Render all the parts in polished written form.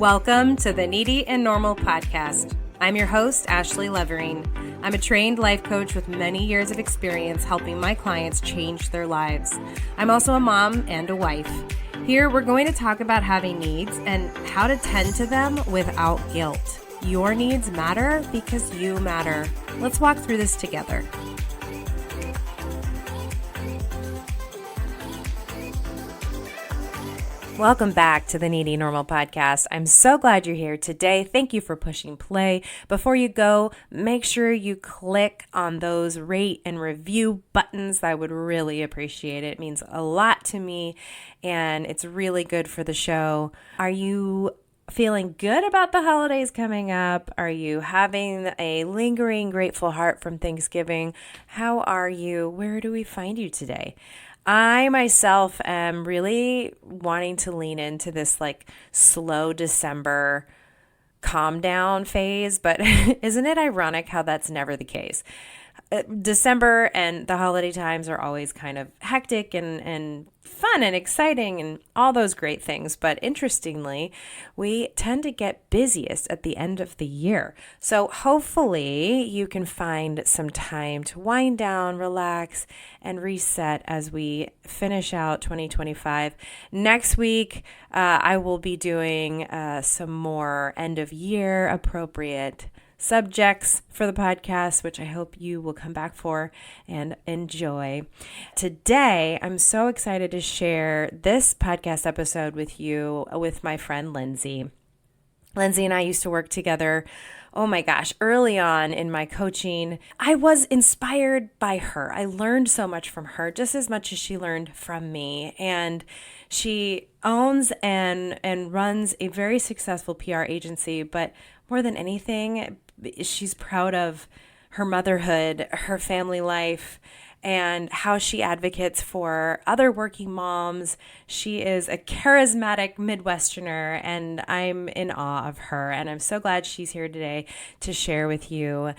Welcome to the Needy and Normal podcast. I'm your host, Ashley Levering. I'm a trained life coach with many years of experience helping my clients change their lives. I'm also a mom and a wife. Here, we're going to talk about having needs and how to tend to them without guilt. Your needs matter because you matter. Let's walk through this together. Welcome back to the Needy Normal podcast. I'm so glad you're here today. Thank you for pushing play. Before you go, make sure you click on those rate and review buttons. I would really appreciate it. It means a lot to me, and it's really good for the show. Are you feeling good about the holidays coming up? Are you having a lingering grateful heart from Thanksgiving? How are you? Where do we find you today? I myself am really wanting to lean into this slow December calm down phase, but isn't it ironic how that's never the case? December and the holiday times are always kind of hectic and fun and exciting and all those great things. But interestingly, we tend to get busiest at the end of the year. So hopefully you can find some time to wind down, relax, and reset as we finish out 2025. Next week, I will be doing some more end of year appropriate subjects for the podcast, which I hope you will come back for and enjoy. Today, I'm so excited to share this podcast episode with you with my friend Lindsay. Lindsay and I used to work together. Oh my gosh, early on in my coaching, I was inspired by her. I learned so much from her, just as much as she learned from me. And she owns and runs a very successful PR agency, but more than anything, she's proud of her motherhood, her family life, and how she advocates for other working moms. She is a charismatic Midwesterner, and I'm in awe of her. And I'm so glad she's here today to share with you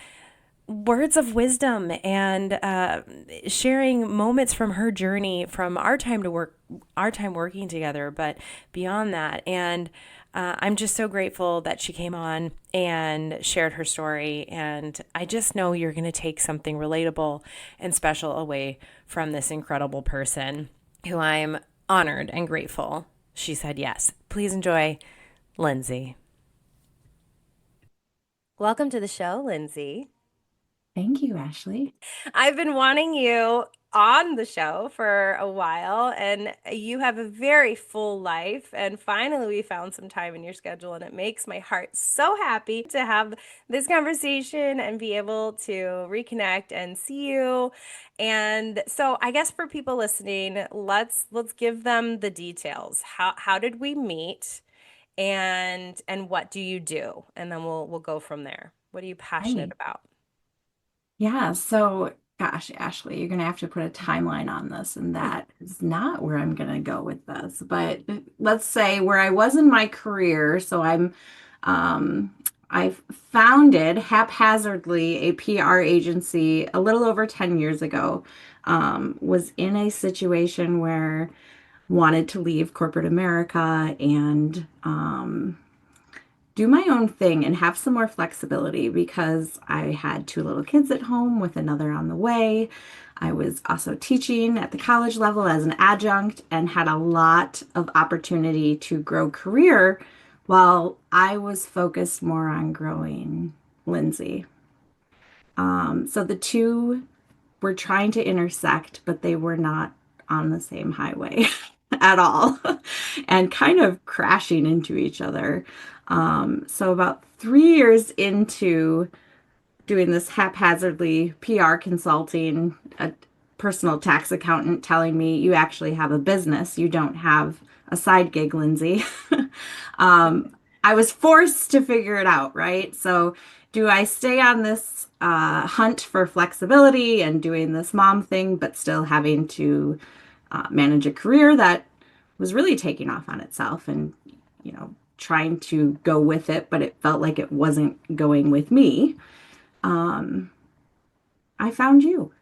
words of wisdom and sharing moments from her journey, from our time working together, but beyond that. And I'm just so grateful that she came on and shared her story. And I just know you're going to take something relatable and special away from this incredible person who I'm honored and grateful she said yes. Please enjoy Lindsay. Welcome to the show, Lindsay. Thank you, Ashley. I've been wanting you on the show for a while, and you have a very full life, and finally we found some time in your schedule, and it makes my heart so happy to have this conversation and be able to reconnect and see you. And so I guess for people listening, let's give them the details. How did we meet, and what do you do? And then we'll go from there. What are you passionate Right. about? Yeah. So, gosh, Ashley, you're going to have to put a timeline on this, and that is not where I'm going to go with this. But let's say where I was in my career. So I founded haphazardly a PR agency a little over 10 years ago. Was in a situation where wanted to leave corporate America and do my own thing and have some more flexibility because I had two little kids at home with another on the way. I was also teaching at the college level as an adjunct and had a lot of opportunity to grow career while I was focused more on growing Lindsay. So the two were trying to intersect, but they were not on the same highway at all and kind of crashing into each other. So about 3 years into doing this haphazardly PR consulting, a personal tax accountant telling me, you actually have a business. You don't have a side gig, Lindsay. I was forced to figure it out, right? So do I stay on this hunt for flexibility and doing this mom thing, but still having to manage a career that was really taking off on itself and, trying to go with it, but it felt like it wasn't going with me. I found you.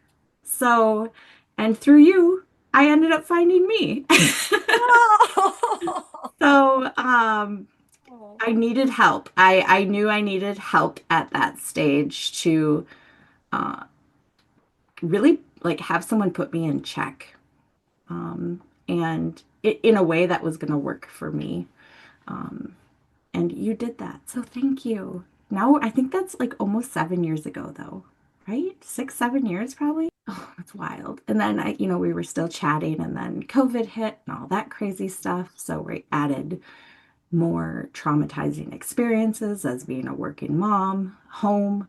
So, and through you, I ended up finding me. Oh. So, I needed help. I knew I needed help at that stage to uh, really like have someone put me in check, and in a way that was going to work for me. Um, and you did that, so thank you. Now I think that's like almost 7 years ago, though, right? 6, 7 years probably. Oh, that's wild. And then we were still chatting, and then COVID hit and all that crazy stuff. So we added more traumatizing experiences as being a working mom, home,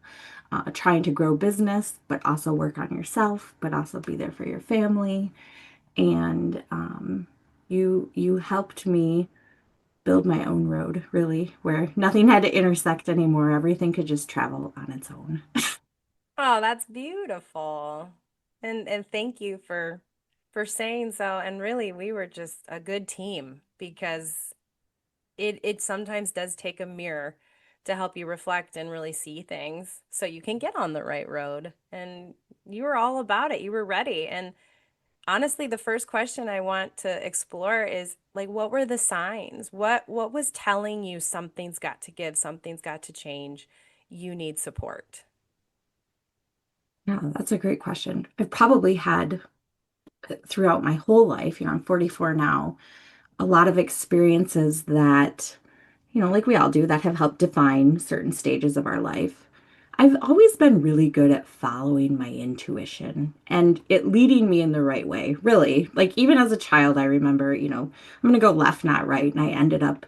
trying to grow business, but also work on yourself, but also be there for your family. And you helped me build my own road, really, where nothing had to intersect anymore. Everything could just travel on its own. Oh, that's beautiful. And thank you for saying so. And really, we were just a good team because it sometimes does take a mirror to help you reflect and really see things so you can get on the right road. And you were all about it. You were ready. And honestly, the first question I want to explore is like, what were the signs? What was telling you something's got to give, something's got to change, you need support? Yeah, that's a great question. I've probably had throughout my whole life, I'm 44 now, a lot of experiences that, like we all do, that have helped define certain stages of our life. I've always been really good at following my intuition and it leading me in the right way, really. Like even as a child, I remember, I'm going to go left, not right. And I ended up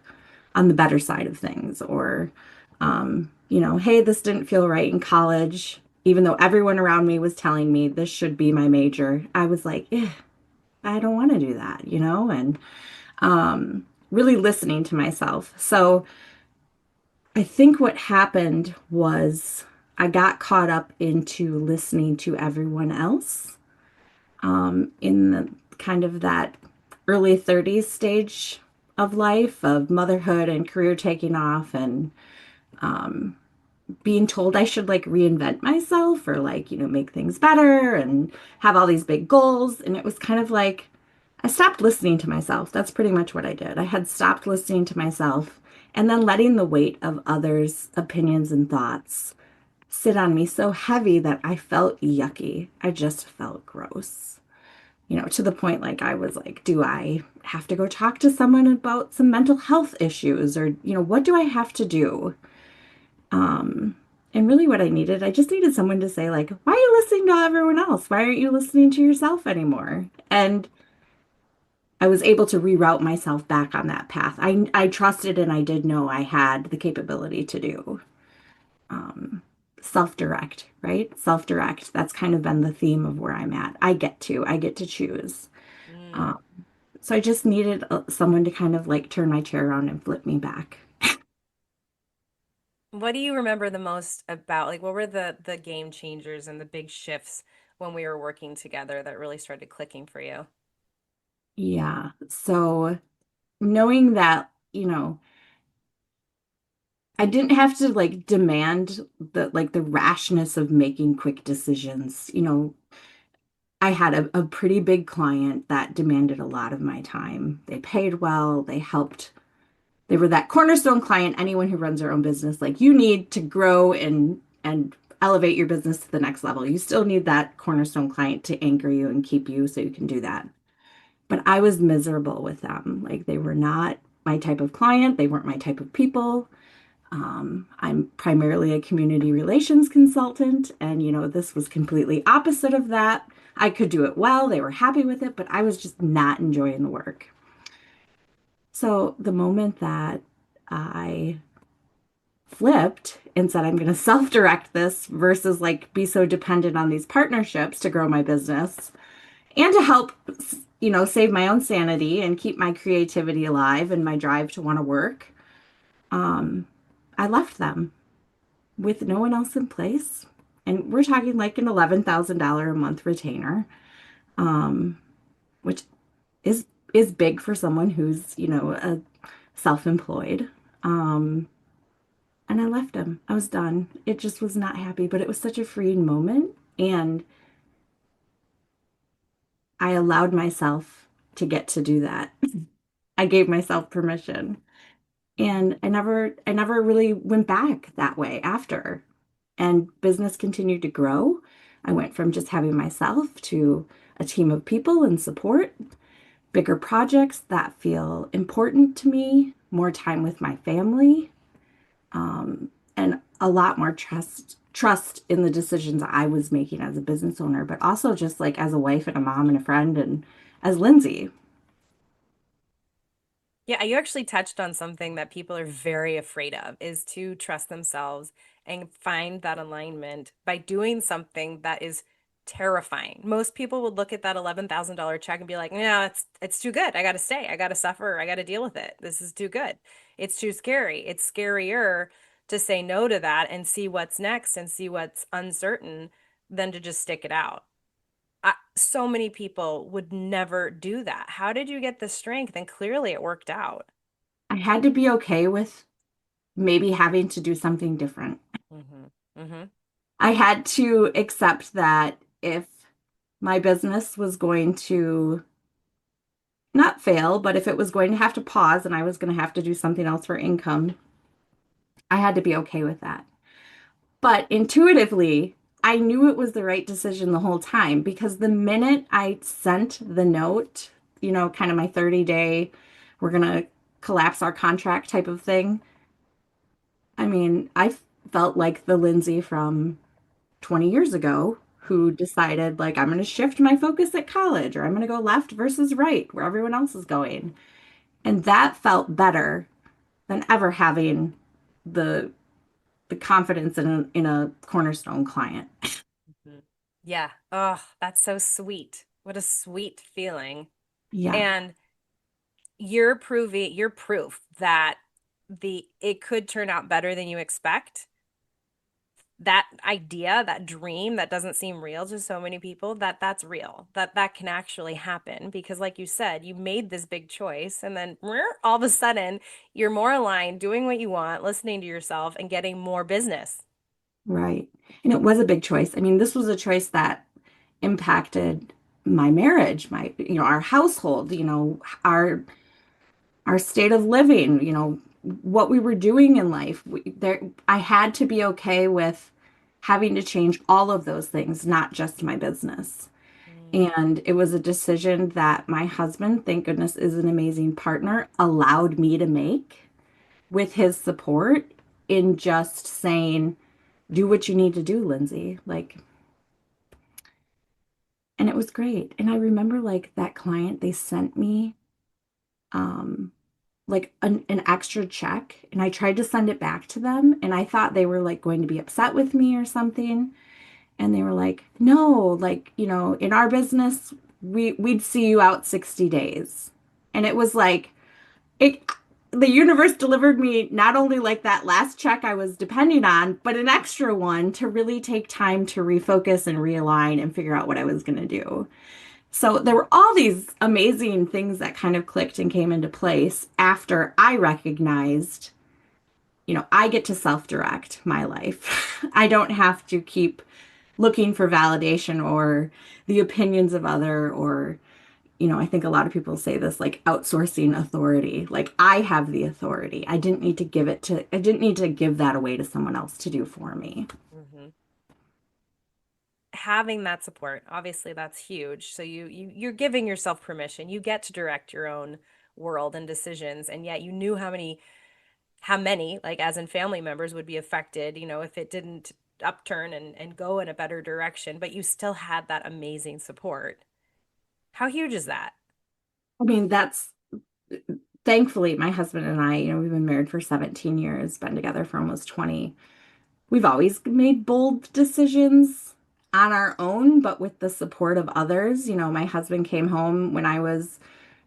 on the better side of things. Or, hey, this didn't feel right in college. Even though everyone around me was telling me this should be my major, I was like, I don't want to do that, and really listening to myself. So I think what happened was I got caught up into listening to everyone else in the kind of that early 30s stage of life of motherhood and career taking off and being told I should like reinvent myself or like, make things better and have all these big goals. And it was kind of like I stopped listening to myself. That's pretty much what I did. I had stopped listening to myself and then letting the weight of others' opinions and thoughts sit on me so heavy that I felt yucky. I just felt gross. To the point like I was like, do I have to go talk to someone about some mental health issues or, what do I have to do? Um, and really what I needed, I just needed someone to say like, why are you listening to everyone else? Why aren't you listening to yourself anymore? And I was able to reroute myself back on that path. I trusted and I did know I had the capability to do. Um, self-direct, right? Self-direct. That's kind of been the theme of where I'm at. I get to choose. Mm. Um, so I just needed someone to kind of like turn my chair around and flip me back. What do you remember the most about, like, what were the game changers and the big shifts when we were working together that really started clicking for you? Yeah. So knowing that, I didn't have to like demand the rashness of making quick decisions. I had a pretty big client that demanded a lot of my time. They paid well, they helped. They were that cornerstone client, anyone who runs their own business, like you need to grow and elevate your business to the next level. You still need that cornerstone client to anchor you and keep you so you can do that. But I was miserable with them. Like they were not my type of client, they weren't my type of people. I'm primarily a community relations consultant, and this was completely opposite of that. I could do it well, they were happy with it, but I was just not enjoying the work. So the moment that I flipped and said, I'm going to self-direct this versus like be so dependent on these partnerships to grow my business and to help, save my own sanity and keep my creativity alive and my drive to want to work, um, I left them with no one else in place. And we're talking like an $11,000 a month retainer, um, which is is big for someone who's, a self-employed. Um, and I left him. I was done. It just was not happy, but it was such a freeing moment. And I allowed myself to get to do that. I gave myself permission. And I never really went back that way after. And business continued to grow. I went from just having myself to a team of people and support, bigger projects that feel important to me, more time with my family, and a lot more trust in the decisions I was making as a business owner, but also just like as a wife and a mom and a friend and as Lindsay. Yeah, you actually touched on something that people are very afraid of is to trust themselves and find that alignment by doing something that is terrifying. Most people would look at that $11,000 check and be like, "No, it's too good. I got to stay. I got to suffer. I got to deal with it. This is too good. It's too scary." It's scarier to say no to that and see what's next and see what's uncertain than to just stick it out. So many people would never do that. How did you get the strength? And clearly it worked out. I had to be okay with maybe having to do something different. Hmm. Hmm. I had to accept that if my business was going to not fail, but if it was going to have to pause and I was going to have to do something else for income, I had to be okay with that. But intuitively, I knew it was the right decision the whole time because the minute I sent the note, kind of my 30-day, we're going to collapse our contract type of thing. I mean, I felt like the Lindsay from 20 years ago who decided, like, I'm going to shift my focus at college or I'm going to go left versus right where everyone else is going. And that felt better than ever having the the confidence in a cornerstone client. Hmm. Yeah. Oh, that's so sweet. What a sweet feeling. Yeah. And you're proof that the it could turn out better than you expect. That idea, that dream that doesn't seem real to so many people, that's real. That can actually happen because like you said, you made this big choice and then all of a sudden you're more aligned, doing what you want, listening to yourself and getting more business. Right. And it was a big choice. I mean, this was a choice that impacted my marriage, our household, our state of living, what we were doing in life. I had to be okay with having to change all of those things, not just my business. Mm. And it was a decision that my husband, thank goodness, is an amazing partner, allowed me to make with his support in just saying, do what you need to do, Lindsay. Like, and it was great. And I remember like that client, they sent me um like an extra check and I tried to send it back to them and I thought they were like going to be upset with me or something. And they were like, no, like, in our business, we'd see you out 60 days. And it was like it the universe delivered me not only like that last check I was depending on, but an extra one to really take time to refocus and realign and figure out what I was going to do. So there were all these amazing things that kind of clicked and came into place after I recognized, I get to self-direct my life. I don't have to keep looking for validation or the opinions of other or I think a lot of people say this like outsourcing authority. Like I have the authority. I didn't need to give that away to someone else to do for me. Hmm. Having that support, obviously that's huge. So you're giving yourself permission. You get to direct your own world and decisions, and yet you knew how many, like as in family members, would be affected, if it didn't upturn and go in a better direction, but you still had that amazing support. How huge is that? I mean, that's thankfully my husband and I, we've been married for 17 years, been together for almost 20. We've always made bold decisions on our own, but with the support of others. My husband came home when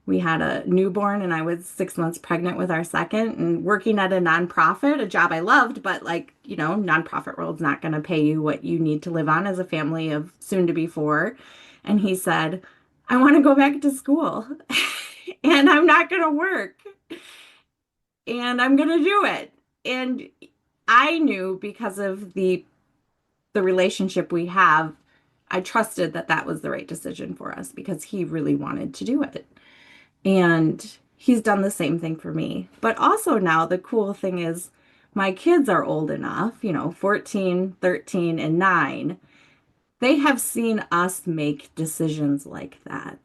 we had a newborn and I was 6 months pregnant with our second and working at a nonprofit, a job I loved, but like, nonprofit world's not going to pay you what you need to live on as a family of soon to be four. And he said, I want to go back to school and I'm not going to work and I'm going to do it. And I knew because of the relationship we have, I trusted that that was the right decision for us because he really wanted to do it. And he's done the same thing for me. But also now the cool thing is my kids are old enough, 14, 13, and 9. They have seen us make decisions like that,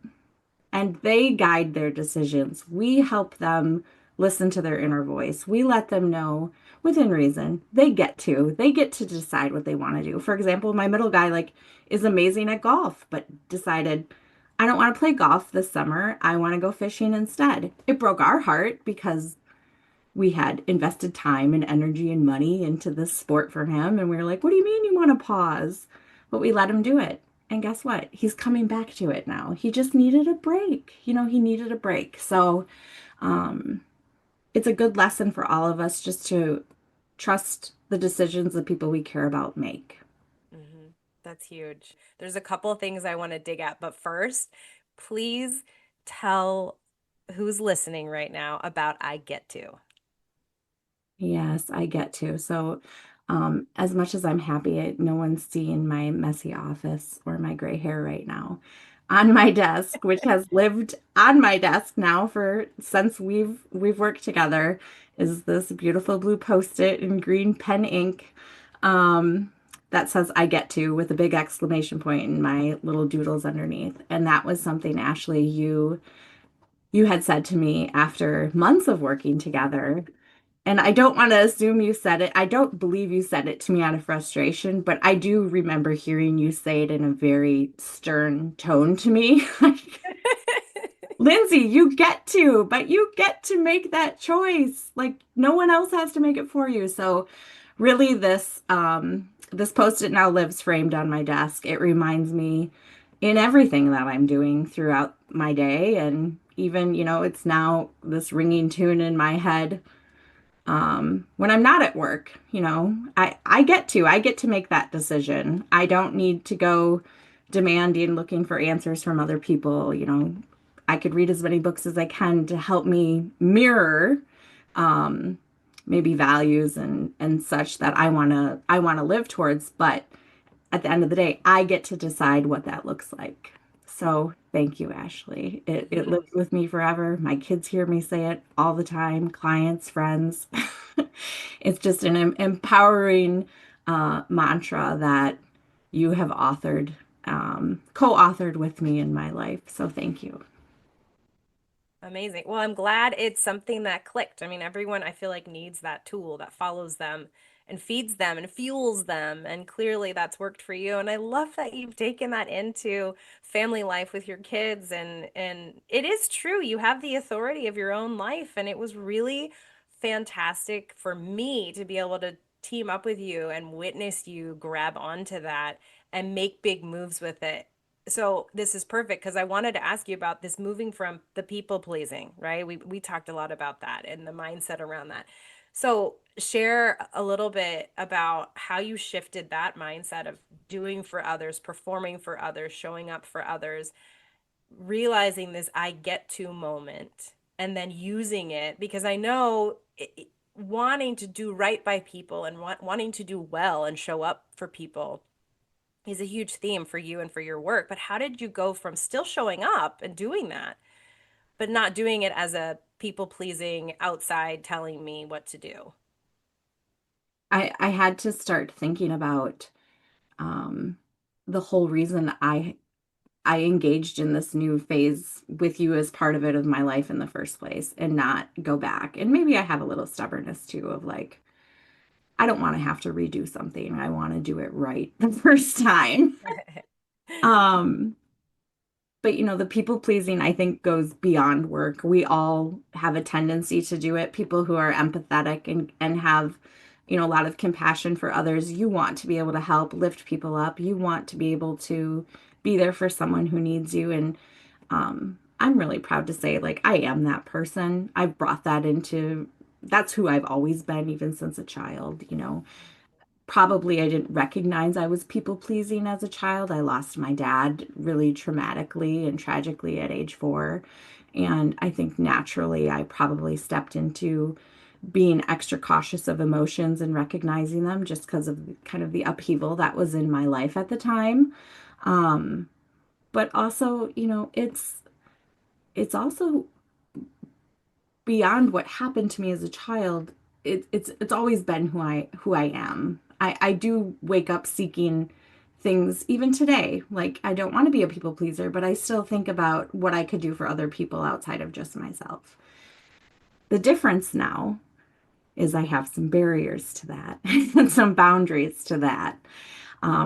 and they guide their decisions. We help them listen to their inner voice. We let them know within reason. They get to decide what they want to do. For example, my middle guy like is amazing at golf, but decided I don't want to play golf this summer. I want to go fishing instead. It broke our heart because we had invested time and energy and money into this sport for him. And we were like, what do you mean you want to pause? But we let him do it. And guess what? He's coming back to it now. He just needed a break. He needed a break. So um, it's a good lesson for all of us just to trust the decisions the people we care about make. Hmm. That's huge. There's a couple of things I want to dig at, but first, please tell who's listening right now about I Get To. Yes, I get to. So, as much as I'm happy, no one's seeing my messy office or my gray hair right now. On my desk, which has lived on my desk now for since we've worked together, is this beautiful blue post-it in green pen ink, um, that says "I get to" with a big exclamation point and my little doodles underneath. And that was something, Ashley, you had said to me after months of working together, and I don't want to assume you said it. I don't believe you said it to me out of frustration, but I do remember hearing you say it in a very stern tone to me. Like, Lindsay, but you get to make that choice. Like no one else has to make it for you. So really this post-it now lives framed on my desk. It reminds me in everything that I'm doing throughout my day. And even, it's now this ringing tune in my head when I'm not at work. I get to make that decision. I don't need to go demanding, looking for answers from other people. I could read as many books as I can to help me mirror um, maybe values and such that I want to live towards. But at the end of the day, I get to decide what that looks like. So thank you, Ashley. It lives with me forever. My kids hear me say it all the time, clients, friends. It's just an empowering mantra that you have co-authored with me in my life. So thank you. Amazing. Well, I'm glad it's something that clicked. I mean, everyone I feel like needs that tool that follows them and feeds them and fuels them. And clearly that's worked for you. And I love that you've taken that into family life with your kids. And it is true. You have the authority of your own life. And it was really fantastic for me to be able to team up with you and witness you grab onto that and make big moves with it. So this is perfect because I wanted to ask you about this moving from the people pleasing, right? We talked a lot about that and the mindset around that. So share a little bit about how you shifted that mindset of doing for others, performing for others, showing up for others, realizing this I get to moment and then using it because I know wanting to do right by people and wanting to do well and show up for people is a huge theme for you and for your work. But how did you go from still showing up and doing that, but not doing it as a people pleasing outside telling me what to do? I had to start thinking about um, the whole reason I engaged in this new phase with you as part of it of my life in the first place and not go back. And maybe I have a little stubbornness too of like, I don't want to have to redo something. I want to do it right the first time. Um, but the people pleasing, I think, goes beyond work. We all have a tendency to do it. People who are empathetic and have, a lot of compassion for others. You want to be able to help lift people up. You want to be able to be there for someone who needs you. And I'm really proud to say, like, I am that person. I've brought that into, that's who I've always been, even since a child. Probably I didn't recognize I was people pleasing as a child. I lost my dad really traumatically and tragically at age 4. And I think naturally I probably stepped into being extra cautious of emotions and recognizing them just because of kind of the upheaval that was in my life at the time. But also, it's also beyond what happened to me as a child, it's always been who I am. I do wake up seeking things even today. Like I don't want to be a people pleaser, but I still think about what I could do for other people outside of just myself. The difference now is I have some barriers to that and some boundaries to that,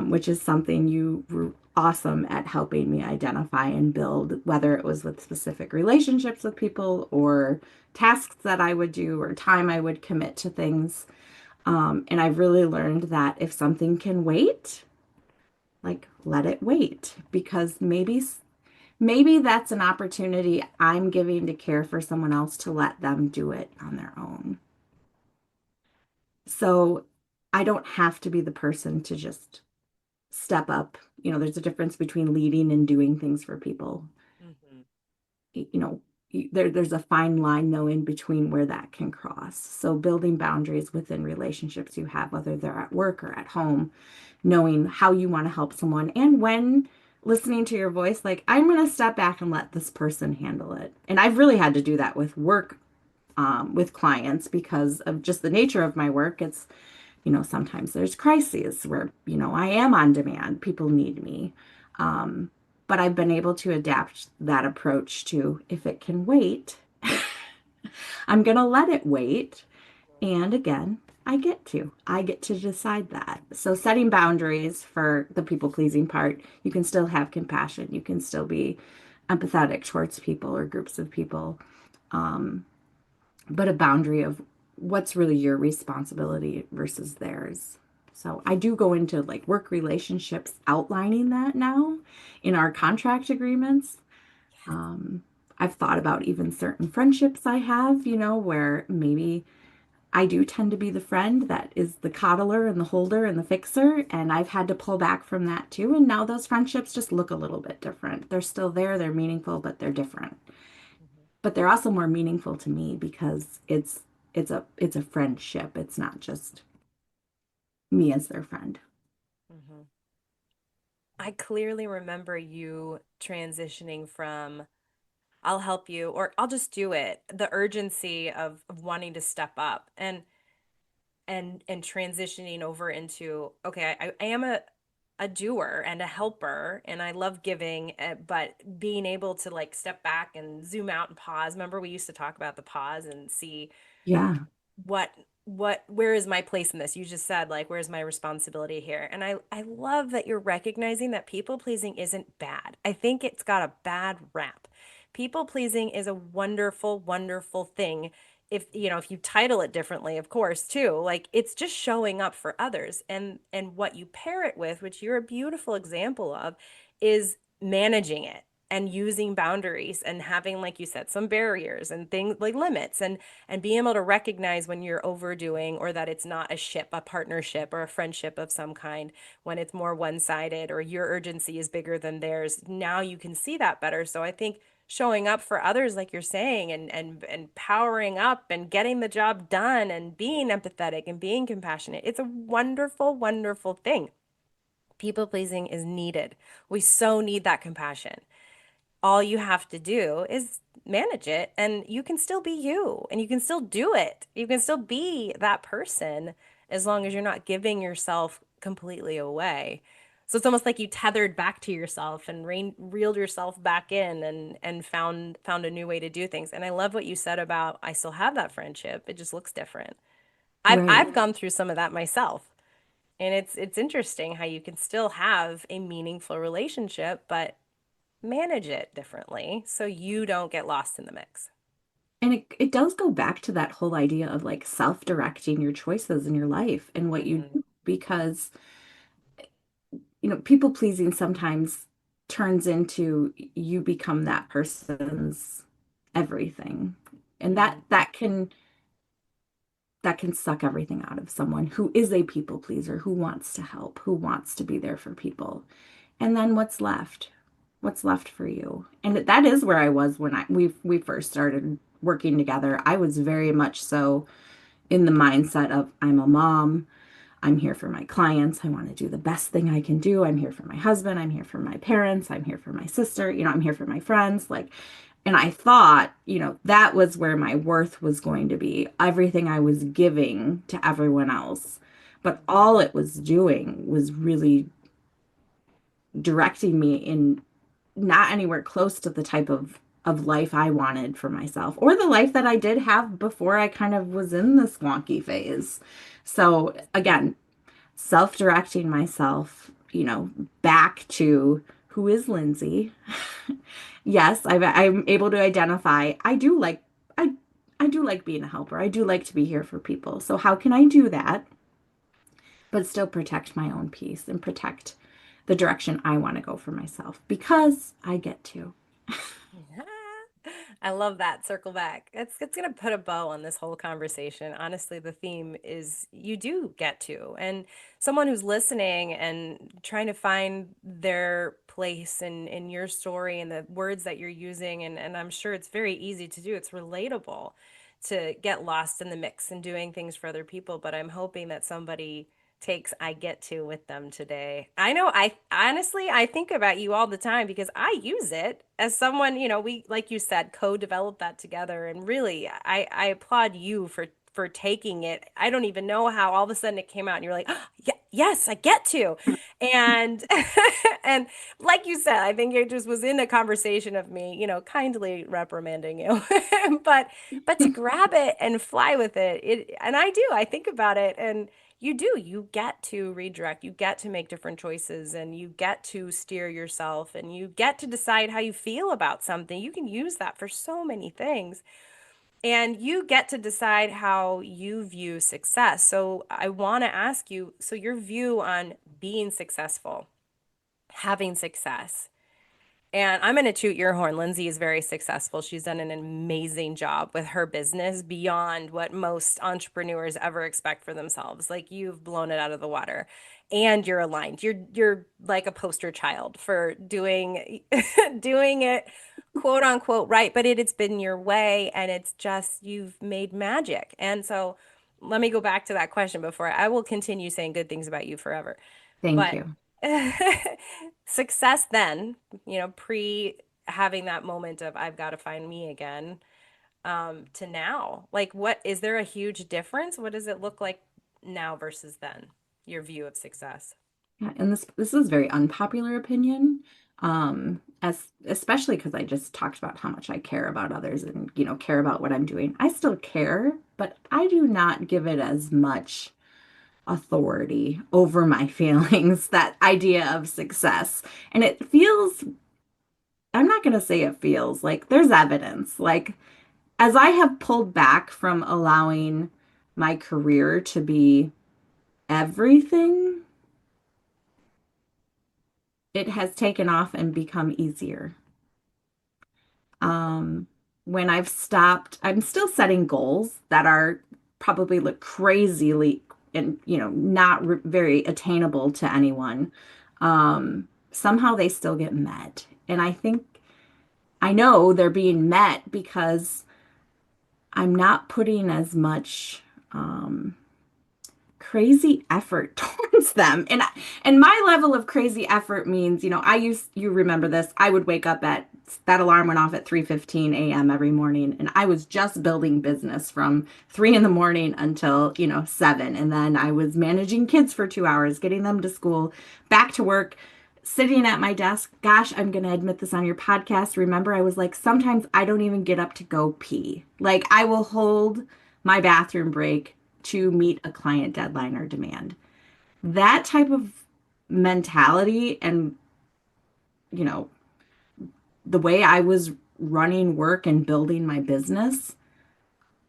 which is something you were awesome at helping me identify and build, whether it was with specific relationships with people or tasks that I would do or time I would commit to things. And I've really learned that if something can wait, like let it wait because maybe that's an opportunity I'm giving to care for someone else to let them do it on their own. So I don't have to be the person to just step up. There's a difference between leading and doing things for people. Mhm. You know, there's a fine line though in between where that can cross. So building boundaries within relationships you have, whether they're at work or at home, knowing how you want to help someone and when listening to your voice, like I'm going to step back and let this person handle it. And I've really had to do that with work, with clients because of just the nature of my work. It's sometimes there's crises where, I am on demand, people need me. Um, but I've been able to adapt that approach to if it can wait, I'm going to let it wait. And again, I get to decide that. So setting boundaries for the people pleasing part, you can still have compassion. You can still be empathetic towards people or groups of people. Um, but a boundary of what's really your responsibility versus theirs. So I do go into like work relationships outlining that now in our contract agreements. Um, I've thought about even certain friendships I have, where maybe I do tend to be the friend that is the coddler and the holder and the fixer, and I've had to pull back from that too. And now those friendships just look a little bit different. They're still there, they're meaningful, but they're different. Mhm. But they're also more meaningful to me because it's a friendship. It's not just me as their friend. Mhm. I clearly remember you transitioning from I'll help you or I'll just do it, the urgency of wanting to step up and transitioning over into okay, I am a doer and a helper and I love giving, but being able to like step back and zoom out and pause. Remember we used to talk about the pause and see Yeah, what where is my place in this? You just said like where's my responsibility here? And I love that you're recognizing that people pleasing isn't bad. I think it's got a bad rap. People pleasing is a wonderful wonderful thing if if you title it differently, of course, too. Like it's just showing up for others, and what you pair it with, which you're a beautiful example of, is managing it and using boundaries and having, like you said, some barriers and things like limits and being able to recognize when you're overdoing or that it's not a partnership, or a friendship of some kind, when it's more one sided or your urgency is bigger than theirs. Now you can see that better. So I think showing up for others, like you're saying, and powering up and getting the job done and being empathetic and being compassionate, it's a wonderful, wonderful thing. People pleasing is needed. We so need that compassion. All you have to do is manage it, and you can still be you and you can still do it. You can still be that person as long as you're not giving yourself completely away. So it's almost like you tethered back to yourself and reeled yourself back in and found a new way to do things. And I love what you said about I still have that friendship. It just looks different. I've right. gone through some of that myself. And it's interesting how you can still have a meaningful relationship, but manage it differently so you don't get lost in the mix. And it does go back to that whole idea of like self-directing your choices in your life and what you Hmm. do because people pleasing sometimes turns into you become that person's everything. And that Hmm. that can suck everything out of someone who is a people pleaser, who wants to help, who wants to be there for people. And then what's left? What's left for you? And that is where I was when we first started working together. I was very much so in the mindset of I'm a mom. I'm here for my clients. I want to do the best thing I can do. I'm here for my husband. I'm here for my parents. I'm here for my sister. I'm here for my friends. Like And I thought, that was where my worth was going to be, everything I was giving to everyone else. But all it was doing was really directing me in not anywhere close to the type of life I wanted for myself or the life that I did have before I kind of was in this wonky phase. So again, self-directing myself, back to who is Lindsay. Yes, I'm able to identify. I I do like being a helper. I do like to be here for people. So how can I do that, but still protect my own peace and protect the direction I want to go for myself because I get to. I love that. Circle back. It's gonna put a bow on this whole conversation. Honestly, the theme is you do get to, and someone who's listening and trying to find their place in your story and the words that you're using, and I'm sure it's very easy to do. It's relatable to get lost in the mix and doing things for other people, but I'm hoping that somebody takes I get to with them today. I know I honestly I think about you all the time because I use it as someone, we like you said co-developed that together, and really I applaud you for taking it. I don't even know how all of a sudden it came out and you're like, oh, yeah, yes, I get to. And and like you said, I think it just was in a conversation of me, kindly reprimanding you. but but to grab it and fly with it, and I do. I think about it, and you get to redirect, you get to make different choices, and you get to steer yourself, and you get to decide how you feel about something. You can use that for so many things. And you get to decide how you view success. So I want to ask you, so your view on being successful, having success, and I'm going to toot your horn. Lindsay is very successful. She's done an amazing job with her business beyond what most entrepreneurs ever expect for themselves. Like you've blown it out of the water and you're aligned. You're like a poster child for doing doing it quote unquote right, but it's been your way and it's just you've made magic. And so let me go back to that question before I will continue saying good things about you forever. Thank But you. success then, pre having that moment of I've got to find me again, to now. Like, what is there a huge difference? What does it look like now versus then? Your view of success. Yeah, and this is very unpopular opinion, as especially because I just talked about how much I care about others and care about what I'm doing. I still care, but I do not give it as much authority over my feelings, that idea of success. And it feels, I'm not going to say it feels like there's evidence. Like as I have pulled back from allowing my career to be everything, it has taken off and become easier. Um, when I've stopped, I'm still setting goals that are probably look crazily and not very attainable to anyone. Somehow they still get met, and I know they're being met because I'm not putting as much crazy effort towards them. And my level of crazy effort means, you remember this, I would wake up at that alarm went off at 3:15 a.m. every morning, and I was just building business from 3 in the morning until, 7. And then I was managing kids for 2 hours, getting them to school, back to work, sitting at my desk. Gosh, I'm going to admit this on your podcast. Remember, I was like, sometimes I don't even get up to go pee. Like, I will hold my bathroom break to meet a client deadline or demand. That type of mentality and, you know, the way I was running work and building my business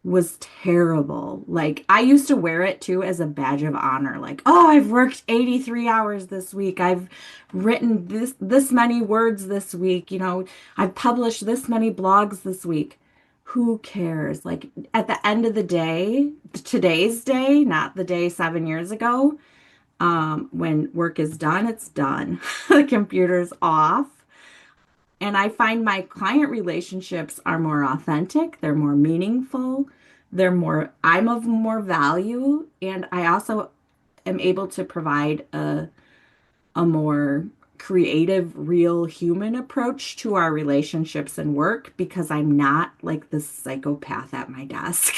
was terrible. Like I used to wear it too as a badge of honor. Like, oh, I've worked 83 hours this week. I've written this many words this week. I've published this many blogs this week. Who cares? Like at the end of the day, today's day, not the day 7 years ago, when work is done, it's done. The computer's off. And I find my client relationships are more authentic, they're more meaningful, I'm of more value, and I also am able to provide a more creative, real human approach to our relationships and work because I'm not like the psychopath at my desk.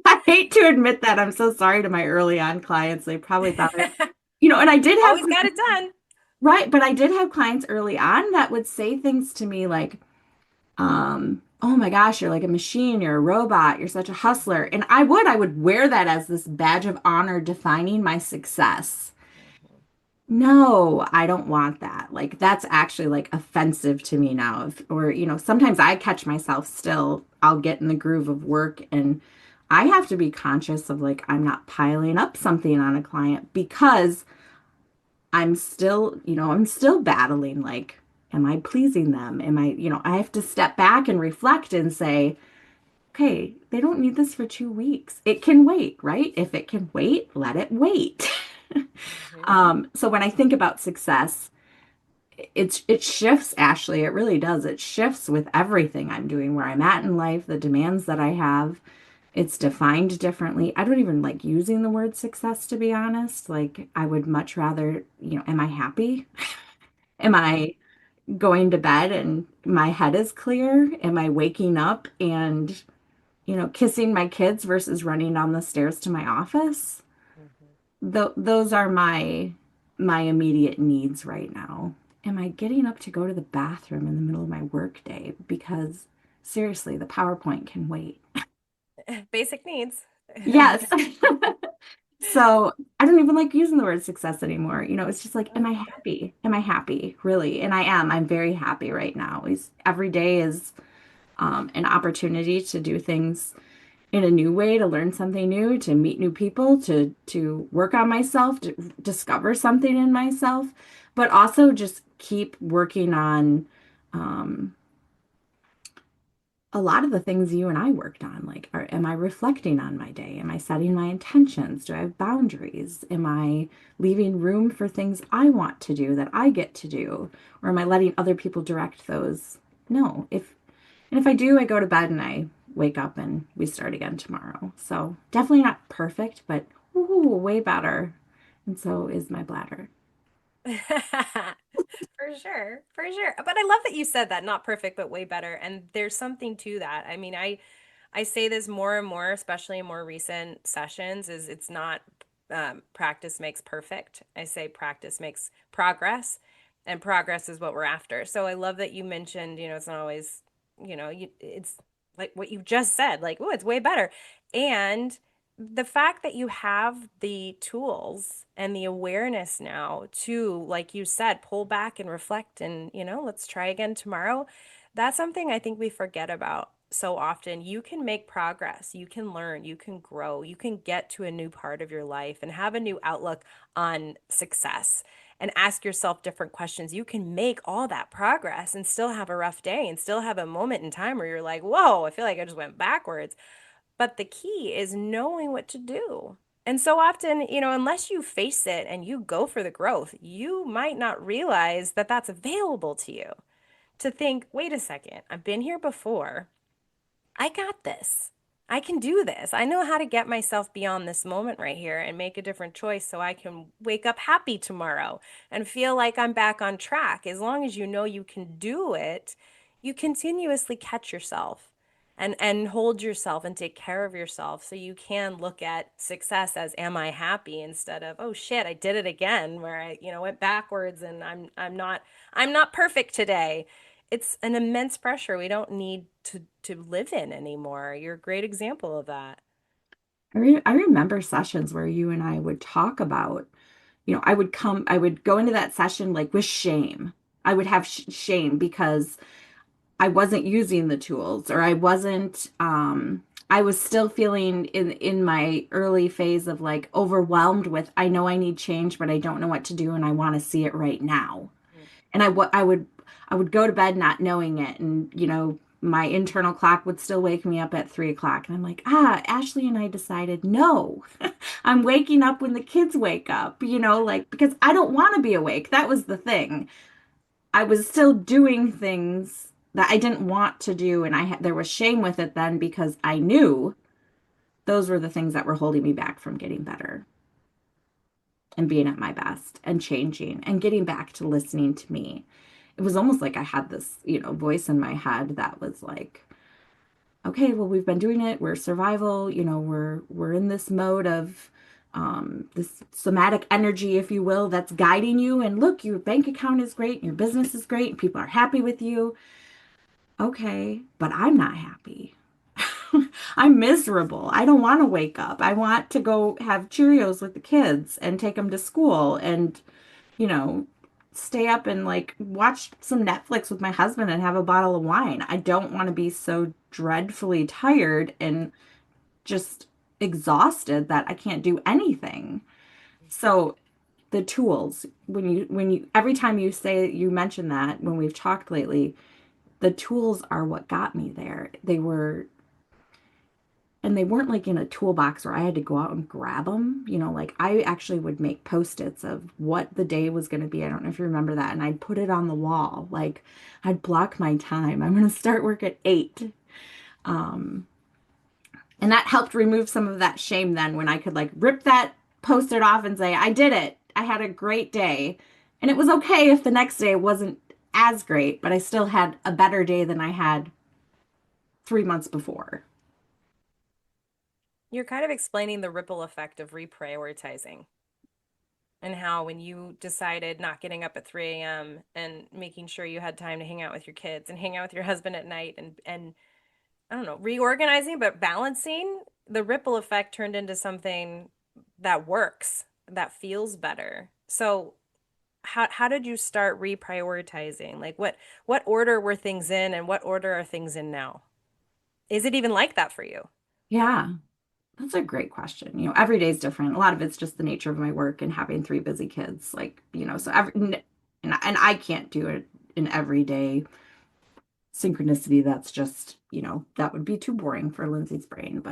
I hate to admit that. I'm so sorry to my early on clients. They probably thought and I did have Always got it done. right, but I did have clients early on that would say things to me like, oh my gosh, you're like a machine, you're a robot, you're such a hustler. And I would wear that as this badge of honor defining my success. No, I don't want that. Like that's actually like offensive to me now. Or, sometimes I catch myself still, I'll get in the groove of work and I have to be conscious of like I'm not piling up something on a client because I'm still battling like, am I pleasing them? I have to step back and reflect and say, okay, they don't need this for 2 weeks. It can wait, right? If it can wait, let it wait. Mhm. So when I think about success, it shifts, Ashley. It really does. It shifts with everything I'm doing, where I'm at in life, the demands that I have. It's defined differently. I don't even like using the word success, to be honest. Like, I would much rather, am I happy? Am Mhm. I going to bed and my head is clear? Am I waking up and, kissing my kids versus running down the stairs to my office? Mhm. Those are my immediate needs right now. Am I getting up to go to the bathroom in the middle of my workday? Because seriously, the PowerPoint can wait. Basic needs. Yes. So I don't even like using the word success anymore. It's just like, am I Okay. happy? Am I happy? Really? And I am. I'm very happy right now. Every day is an opportunity to do things in a new way, to learn something new, to meet new people, to work on myself, to discover something in myself, but also just keep working on um, a lot of the things you and I worked on. Like, am I reflecting on my day? Am I setting my intentions? Do I have boundaries? Am I leaving room for things I want to do that I get to do? Or am I letting other people direct those? No. If I do, I go to bed and I wake up and we start again tomorrow. So definitely not perfect, but ooh, way better. And so is my bladder. For sure, for sure. But I love that you said that, not perfect, but way better. And there's something to that. I mean, I say this more and more, especially in more recent sessions, is it's not practice makes perfect. I say practice makes progress, and progress is what we're after. So I love that you mentioned, it's not always, it's like what you just said, like, oh, it's way better. And the fact that you have the tools and the awareness now to, like you said, pull back and reflect and, let's try again tomorrow. That's something I think we forget about so often. You can make progress, you can learn, you can grow, you can get to a new part of your life and have a new outlook on success and ask yourself different questions. You can make all that progress and still have a rough day and still have a moment in time where you're like, whoa, I feel like I just went backwards. But the key is knowing what to do. And so often, unless you face it and you go for the growth, you might not realize that that's available to you. To think, wait a second, I've been here before. I got this. I can do this. I know how to get myself beyond this moment right here and make a different choice so I can wake up happy tomorrow and feel like I'm back on track. As long as you know you can do it, you continuously catch yourself and hold yourself and take care of yourself so you can look at success as am I happy instead of oh shit, I did it again where I, went backwards and I'm not perfect today. It's an immense pressure we don't need to live in anymore. You're a great example of that. I remember sessions where you and I would talk about, I would go into that session like with shame. I would have shame because I wasn't using the tools or I was still feeling in my early phase of like overwhelmed with I know I need change, but I don't know what to do and I want to see it right now. And I would go to bed not knowing it, and my internal clock would still wake me up at 3 o'clock, and I'm like, Ashley and I decided no, I'm waking up when the kids wake up, like because I don't want to be awake. That was the thing. I was still doing things that I didn't want to do, and there was shame with it then because I knew those were the things that were holding me back from getting better. and being at my best and changing and getting back to listening to me. It was almost like I had this, voice in my head that was like, okay, well, we've been doing it. We're survival, we're in this mode of this somatic energy, if you will, that's guiding you. And look, your bank account is great, your business is great, people are happy with you. Okay, but I'm not happy. I'm miserable. I don't want to wake up. I want to go have Cheerios with the kids and take them to school and, you know, stay up and like watch some Netflix with my husband and have a bottle of wine. I don't want to be so dreadfully tired and just exhausted that I can't do anything. So the tools, when you every time you mention that when we've talked lately, the tools are what got me there. And they weren't like in a toolbox where I had to go out and grab them. Like I actually would make post-its of what the day was going to be. I don't know if you remember that. And I'd put it on the wall. Like I'd block my time. I'm going to start work at 8. Um, and that helped remove some of that shame then when I could like rip that post-it off and say, I did it. I had a great day. And it was okay if the next day wasn't as great, but I still had a better day than I had 3 months before. You're kind of explaining the ripple effect of reprioritizing and how when you decided not getting up at 3 a.m. and making sure you had time to hang out with your kids and hang out with your husband at night and I don't know, reorganizing but balancing, the ripple effect turned into something that works, that feels better. So how did you start reprioritizing? Like what order were things in and what order are things in now? Is it even like that for you? Yeah. That's a great question. Every day is different. A lot of it's just the nature of my work and having 3 busy kids. Like, so and I can't do it in everyday synchronicity. That's just, that would be too boring for Lindsay's brain.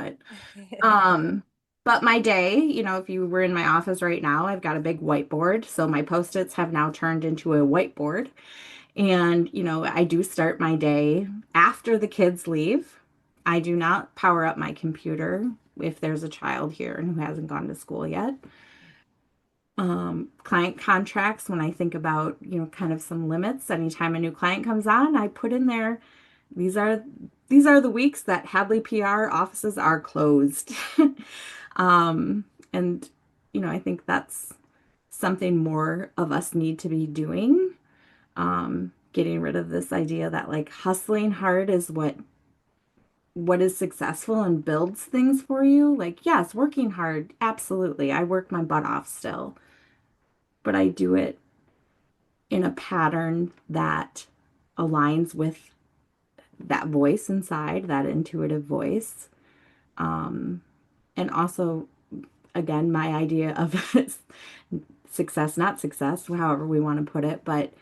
Um, but my day, if you were in my office right now, I've got a big whiteboard. So my post-its have now turned into a whiteboard. And, I do start my day after the kids leave. I do not power up my computer if there's a child here and who hasn't gone to school yet. Client contracts, when I think about, kind of some limits, anytime a new client comes on, I put in there, these are these are the weeks that Hadley PR offices are closed. Um, and, I think that's something more of us need to be doing. Getting rid of this idea that like hustling hard is what is successful and builds things for you. Like, yes, working hard, absolutely. I work my butt off still, but I do it in a pattern that aligns with that voice inside, that intuitive voice. And also, again, my idea of success, not success, however we want to put it, but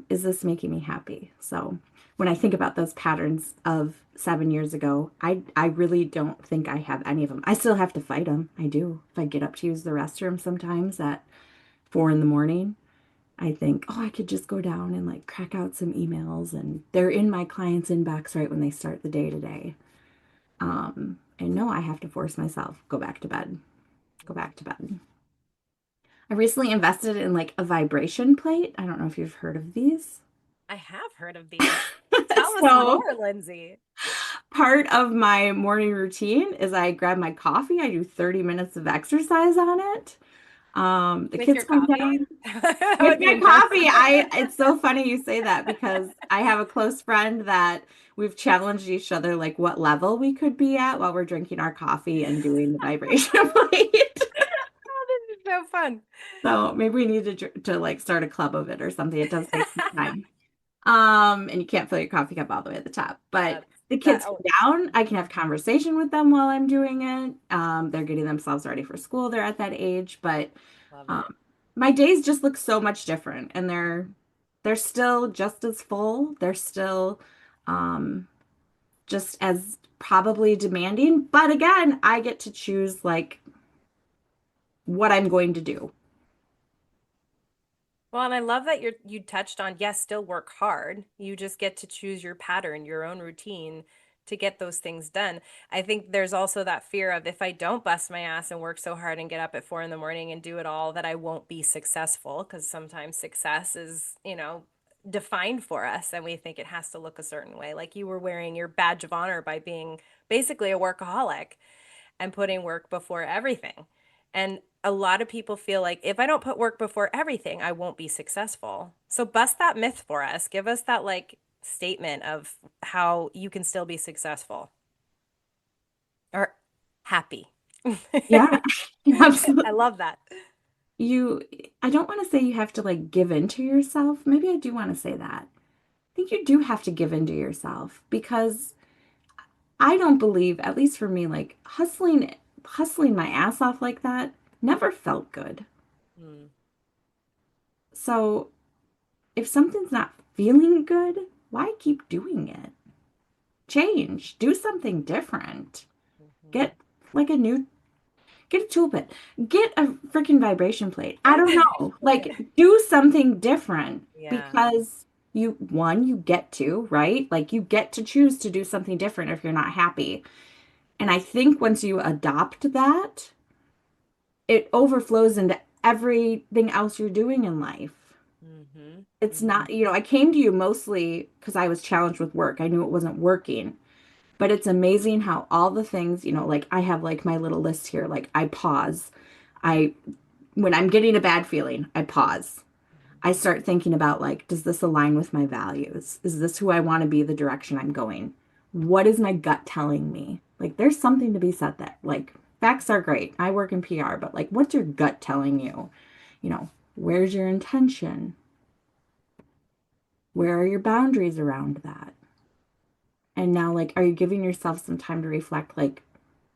is this making me happy? So when I think about those patterns of 7 years ago, I really don't think I have any of them. I still have to fight them. I do. If I get up to use the restroom sometimes at 4 in the morning, I think, oh, I could just go down and like crack out some emails and they're in my client's inbox right when they start the day today. And no, I have to force myself, go back to bed, go back to bed. I recently invested in like a vibration plate. I don't know if you've heard of these. I have heard of these. Tell us So more, Lindsay. part of my morning routine is I grab my coffee. I do 30 minutes of exercise on it. The With kids your come coffee? down That with would be my impressive. coffee. It's so funny you say that because I have a close friend that we've challenged each other like what level we could be at while we're drinking our coffee and doing the vibration plate. Oh, this is so fun. So maybe we need to like start a club of it or something. It does take some time. And you can't fill your coffee cup all the way at the top. But That's the that. kids come Oh, down. I can have conversation with them while I'm doing it. They're getting themselves ready for school. They're at that age, but love it. um, my days just look so much different, and they're still just as full. They're still um, just as probably demanding. But again, I get to choose like what I'm going to do. Well, and I love that you touched on, yes, still work hard. You just get to choose your pattern, your own routine to get those things done. I think there's also that fear of if I don't bust my ass and work so hard and get up at 4 in the morning and do it all, that I won't be successful, because sometimes success is, defined for us and we think it has to look a certain way. Like you were wearing your badge of honor by being basically a workaholic and putting work before everything. And a lot of people feel like if I don't put work before everything, I won't be successful. So bust that myth for us. Give us that like statement of how you can still be successful or happy. Yeah, I absolutely. love that. You, I don't want to say you have to like give in to yourself. Maybe I do want to say that. I think you do have to give in to yourself because I don't believe, at least for me, like hustling my ass off like that never felt good. Mm, So if something's not feeling good, why keep doing it? Change, do something different. mhm. Get like a new, get a tool bit, get a freaking vibration plate. I don't know. Like do something different Yeah. because you get to, right? Like you get to choose to do something different if you're not happy. And I think once you adopt that, it overflows into everything else you're doing in life. Hmm. It's Hmm. not, I came to you mostly because I was challenged with work. I knew it wasn't working. But it's amazing how all the things, like I have like my little list here, like I pause. I When I'm getting a bad feeling, I pause. I start thinking about like, does this align with my values? Is this who I want to be, the direction I'm going? What is my gut telling me? Like, there's something to be said that, like, facts are great. I work in PR, but like, what's your gut telling you? You know, where's your intention? Where are your boundaries around that? And now, like, are you giving yourself some time to reflect? Like,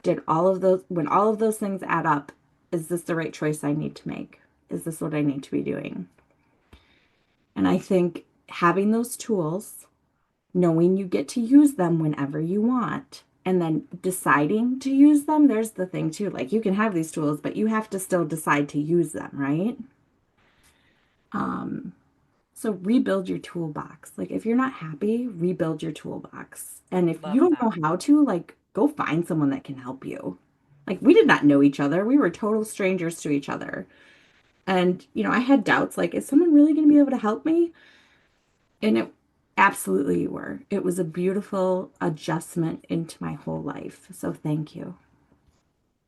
did all of those, when all of those things add up, is this the right choice I need to make? Is this what I need to be doing? And I think having those tools, knowing you get to use them whenever you want, and then deciding to use them, there's the thing too. Like, you can have these tools, but you have to still decide to use them, right? Um, so rebuild your toolbox. Like, if you're not happy, rebuild your toolbox. And if you Love don't that. know how to, like, go find someone that can help you. Like, we did not know each other. We were total strangers to each other. And, I had doubts like, is someone really going to be able to help me? And it absolutely you were. It was a beautiful adjustment into my whole life. So thank you.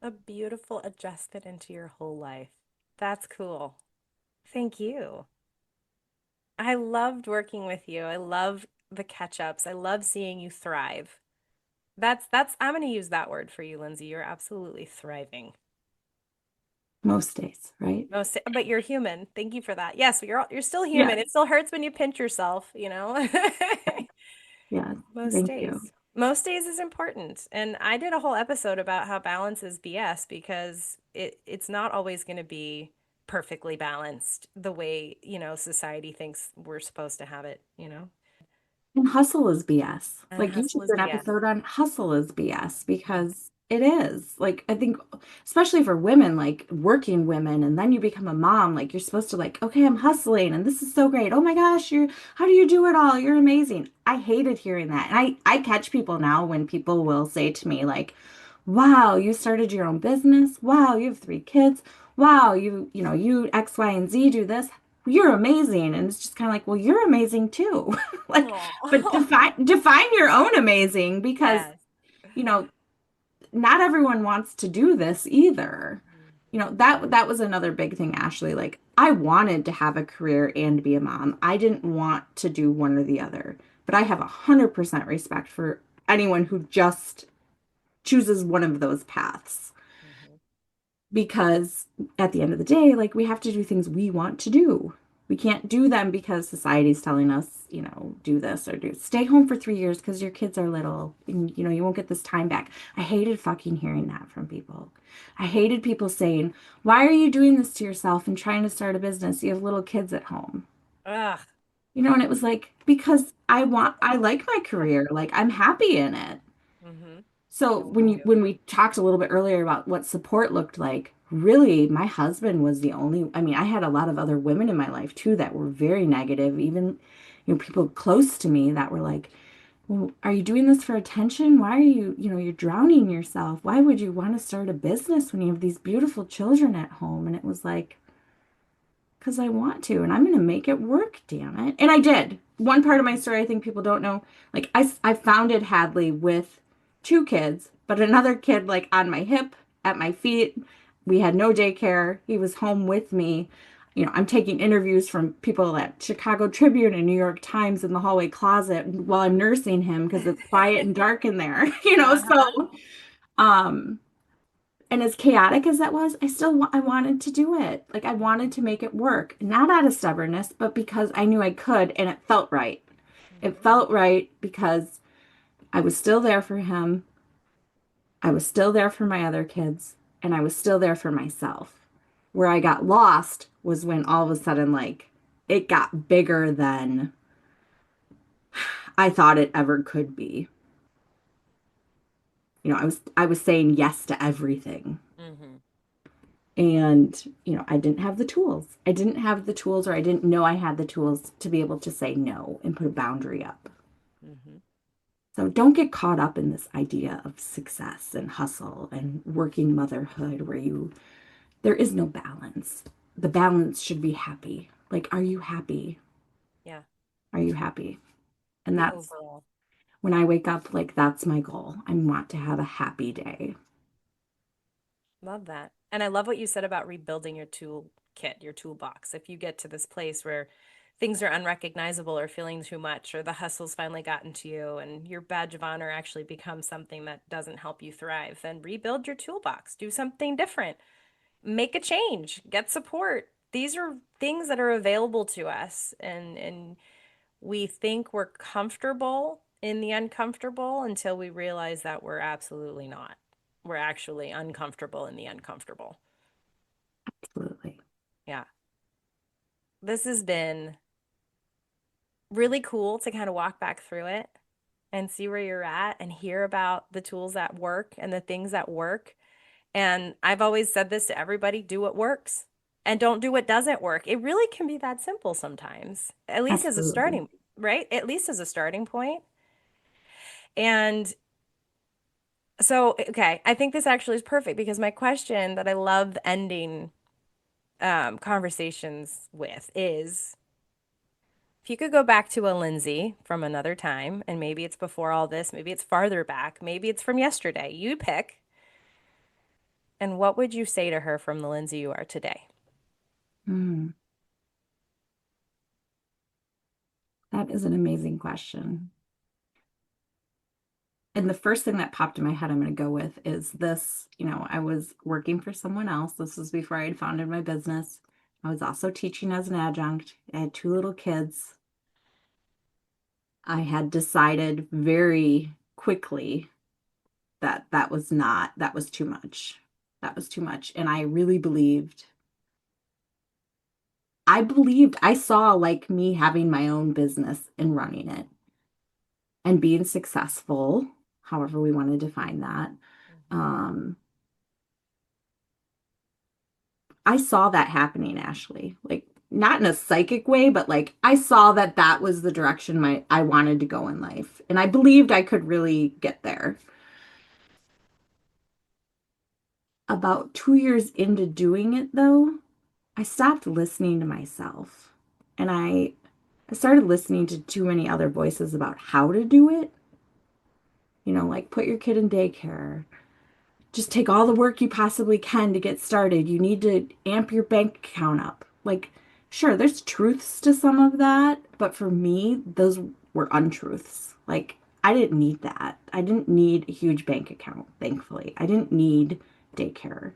A beautiful adjustment into your whole life. That's cool. Thank you. I loved working with you. I love the catch-ups. I love seeing you thrive. That's I'm going to use that word for you, Lindsay. You're absolutely thriving. Most days, right? But you're human. Thank you for that. Yes, you're still Yeah. human. It still hurts when you pinch yourself. Yeah. Most Thank you. days. Most days is important. And I did a whole episode about how balance is BS, because it's not always going to be perfectly balanced the way society thinks we're supposed to have it. And hustle is BS. And Like you hustle should is do an BS. episode on hustle is BS because it is. Like I think especially for women, like working women, and then you become a mom, like you're supposed to like, okay, I'm hustling and this is so great. Oh my gosh, how do you do it all? You're amazing. I hated hearing that. And I catch people now when people will say to me like, wow, you started your own business. Wow, you have 3 kids. Wow, you X, Y, and Z do this. You're amazing. And it's just kind of like, well, you're amazing too. Like, but Oh. define your own amazing because, Yes. you know, not everyone wants to do this either. That was another big thing, Ashley. Like, I wanted to have a career and be a mom. I didn't want to do one or the other. But I have 100% respect for anyone who just chooses one of those paths Mhm. because at the end of the day, like we have to do things we want to do. We can't do them because society's telling us, do this or do stay home for 3 years because your kids are little and you won't get this time back. I hated fucking hearing that from people. I hated people saying, "Why are you doing this to yourself and trying to start a business? You have little kids at home." Ugh. And it was like because I like my career. Like I'm happy in it. Hmm. So I'm with you. when we talked a little bit earlier about what support looked like, really my husband was the only, I mean, I had a lot of other women in my life too that were very negative, even people close to me that were like, well, are you doing this for attention? Why are you, you're drowning yourself. Why would you want to start a business when you have these beautiful children at home? And it was like, because I want to, and I'm going to make it work, damn it. And I did. One part of my story I think people don't know, like I founded Hadley with two kids, but another kid like on my hip, at my feet. We had no daycare. He was home with me. I'm taking interviews from people at Chicago Tribune and New York Times in the hallway closet while I'm nursing him because it's quiet and dark in there, Uh-huh. so um and as chaotic as that was, I wanted to do it. Like I wanted to make it work, not out of stubbornness, but because I knew I could and it felt right. It Mhm. felt right because I was still there for him. I was still there for my other kids, and I was still there for myself. Where I got lost was when all of a sudden like it got bigger than I thought it ever could be. I was saying yes to everything. Mhm. And, I didn't have the tools. I didn't have the tools, or I didn't know I had the tools to be able to say no and put a boundary up. Mhm. So don't get caught up in this idea of success and hustle and working motherhood where there is no balance. The balance should be happy. Like, are you happy? Yeah. Are you happy? And The that's overall. when I wake up, like, that's my goal. I want to have a happy day. Love that. And I love what you said about rebuilding your toolkit, your toolbox. If you get to this place where things are unrecognizable or feeling too much, or the hustle's finally gotten to you and your badge of honor actually becomes something that doesn't help you thrive, then rebuild your toolbox, do something different, make a change, get support. These are things that are available to us, and we think we're comfortable in the uncomfortable until we realize that we're absolutely not. We're actually uncomfortable in the uncomfortable. Absolutely. Yeah. This has been really cool to kind of walk back through it and see where you're at and hear about the tools that work and the things that work. And I've always said this to everybody, do what works and don't do what doesn't work. It really can be that simple sometimes, at least as a Absolutely. starting, right? At least as a starting point. And so, okay, I think this actually is perfect because my question that I love ending conversations with is if you could go back to a Lindsay from another time, and maybe it's before all this, maybe it's farther back, maybe it's from yesterday, you pick, and what would you say to her from the Lindsay you are today? Mm, that is an amazing question. And the first thing that popped in my head, I'm going to go with is this. I was working for someone else. This was before I had founded my business. I was also teaching as an adjunct. I had two little kids. I had decided very quickly that that was too much. That was too much. And I saw like me having my own business and running it and being successful, however we want to define that. Mhm. Um, I saw that happening, Ashley. Like not in a psychic way, but like I saw that that was the direction I wanted to go in life, and I believed I could really get there. About 2 years into doing it, though, I stopped listening to myself, and I started listening to too many other voices about how to do it. Like put your kid in daycare, just take all the work you possibly can to get started. You need to amp your bank account up. Like, sure, there's truths to some of that, but for me, those were untruths. Like, I didn't need that. I didn't need a huge bank account, thankfully. I didn't need daycare.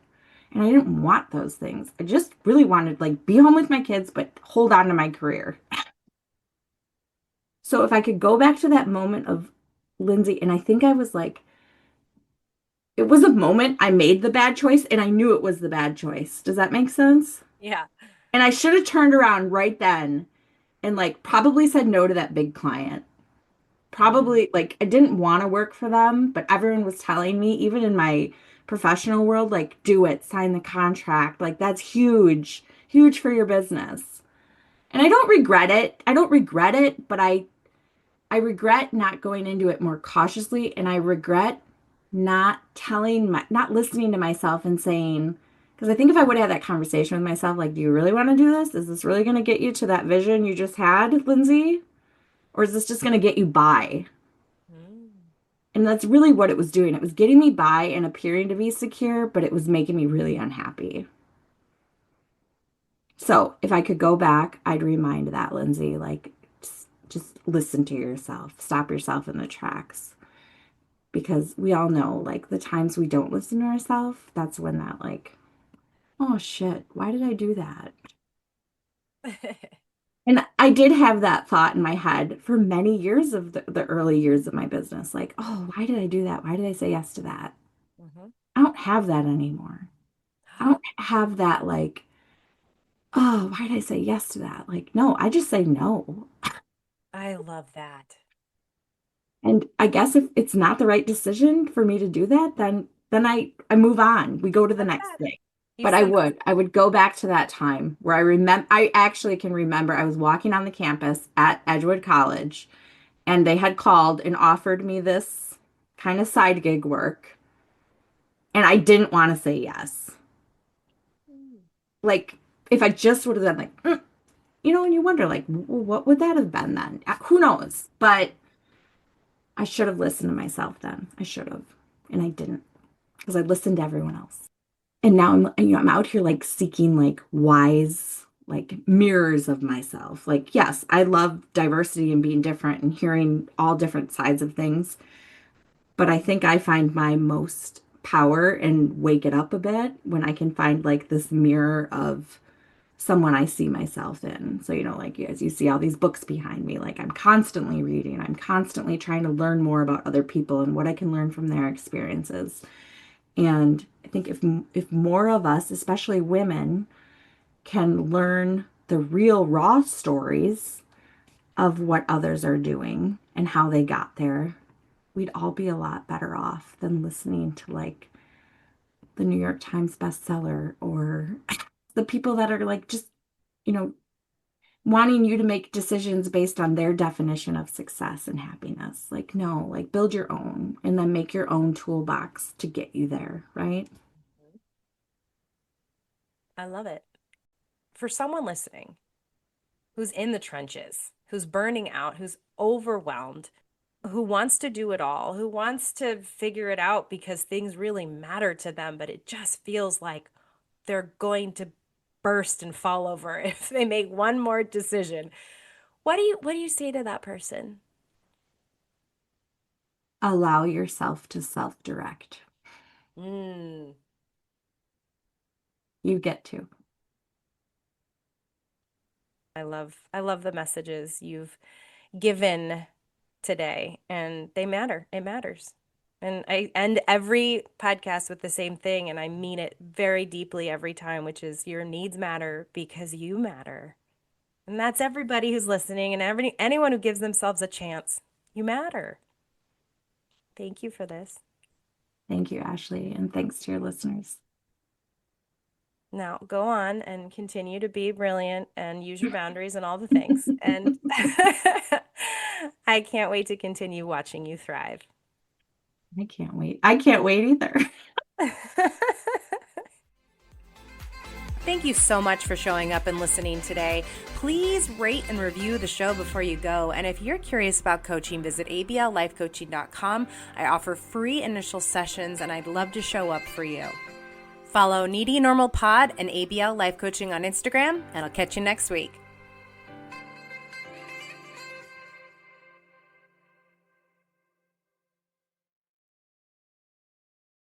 And I didn't want those things. I just really wanted like be home with my kids, but hold on to my career. So if I could go back to that moment of Lindsay, and I think I was like, it was a moment I made the bad choice and I knew it was the bad choice. Does that make sense? Yeah. And I should have turned around right then and like probably said no to that big client. Mhm. Probably like I didn't want to work for them, but everyone was telling me, even in my professional world, like do it, sign the contract. Like that's huge, huge for your business. And I don't regret it. I don't regret it, but I regret not going into it more cautiously, and I regret not listening to myself and saying, because I think if I would have had that conversation with myself, like, do you really want to do this? Is this really going to get you to that vision you just had, Lindsay? Or is this just going to get you by? Mm. And that's really what it was doing. It was getting me by and appearing to be secure, but it was making me really unhappy. So if I could go back, I'd remind that, Lindsay, like, just listen to yourself, stop yourself in the tracks. Because we all know, like, the times we don't listen to ourselves, that's when that, like, oh shit, why did I do that? And I did have that thought in my head for many years of the early years of my business. Like, oh, why did I do that? Why did I say yes to that? Mhm. I don't have that anymore. I don't have that, like, oh, why did I say yes to that? Like, no, I just say no. I love that. And I guess if it's not the right decision for me to do that, then I move on. We go to the That's next that. thing. You But said I would go back to that time where I actually can remember I was walking on the campus at Edgewood College, and they had called and offered me this kind of side gig work, and I didn't want to say yes. that. Like, if I just would have done like, and you wonder, like, what would that have been then? Who knows? But I should have listened to myself then. I should have. And I didn't, because I listened to everyone else. And now I'm out here like seeking like wise, like mirrors of myself. Like, yes, I love diversity and being different and hearing all different sides of things. But I think I find my most power and wake it up a bit when I can find like this mirror of someone I see myself in. So, like as you see all these books behind me, like I'm constantly reading, I'm constantly trying to learn more about other people and what I can learn from their experiences. And I think if more of us, especially women, can learn the real raw stories of what others are doing and how they got there, we'd all be a lot better off than listening to like the New York Times bestseller or the people that are like just, you know, wanting you to make decisions based on their definition of success and happiness. Like, no, like build your own and then make your own toolbox to get you there, right? I love it. For someone listening who's in the trenches, who's burning out, who's overwhelmed, who wants to do it all, who wants to figure it out because things really matter to them, but it just feels like they're going to burst and fall over if they make one more decision. What do you say to that person? Allow yourself to self-direct. Mm, You get to. I love the messages you've given today, and they matter. It matters. And I end every podcast with the same thing, and I mean it very deeply every time, which is your needs matter because you matter. And that's everybody who's listening and anyone who gives themselves a chance. You matter. Thank you for this. Thank you, Ashley, and thanks to your listeners. Now go on and continue to be brilliant and use your boundaries and all the things. And I can't wait to continue watching you thrive. I can't wait. I can't wait either. Thank you so much for showing up and listening today. Please rate and review the show before you go. And if you're curious about coaching, visit ablifecoaching.com. I offer free initial sessions, and I'd love to show up for you. Follow Needy Normal Pod and ABL Life Coaching on Instagram, and I'll catch you next week.